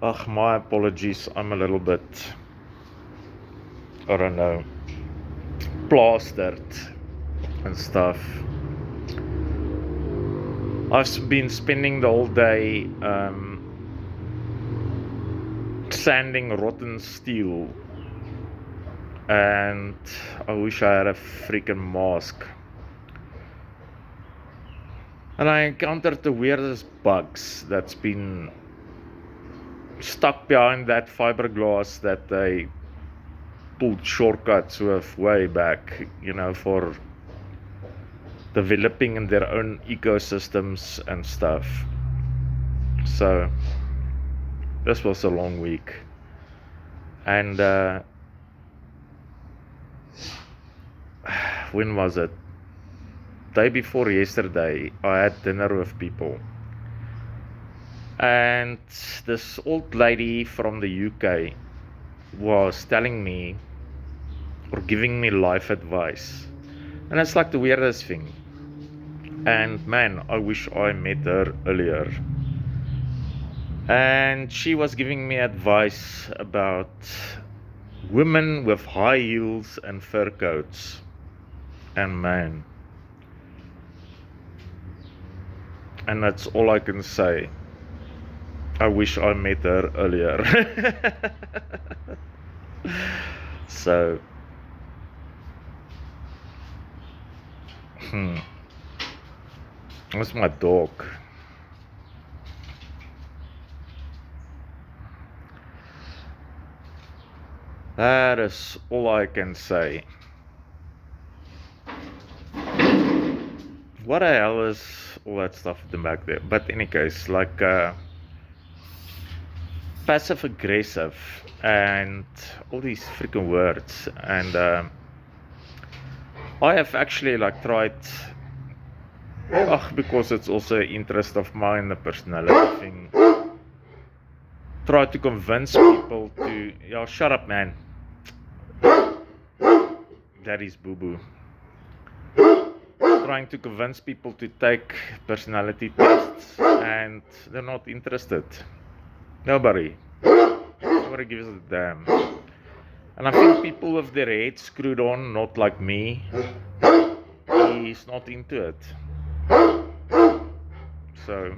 My apologies. I'm a little bit, I don't know, plastered and stuff. I've been spending the whole day sanding rotten steel, and I wish I had a freaking mask. And I encountered the weirdest bugs that's been stuck behind that fiberglass that they pulled shortcuts with way back, for developing in their own ecosystems and stuff. So this was a long week, and when was it? Day before yesterday, I had dinner with people, and this old lady from the UK was telling me or giving me life advice, and it's like the weirdest thing. And man, I wish I met her earlier. And she was giving me advice about women with high heels and fur coats. And man, and that's all I can say. I wish I met her earlier. So that's my dog. That is all I can say. What the hell is all that stuff at the back there? But in any case, like passive aggressive and all these freaking words. And I have actually tried, because it's also an interest of mine, the personality thing, try to convince people to, shut up man, that is boo-boo. Trying to convince people to take personality tests, and they're not interested. Nobody gives a damn. And I think people with their heads screwed on, not like me, he's not into it. So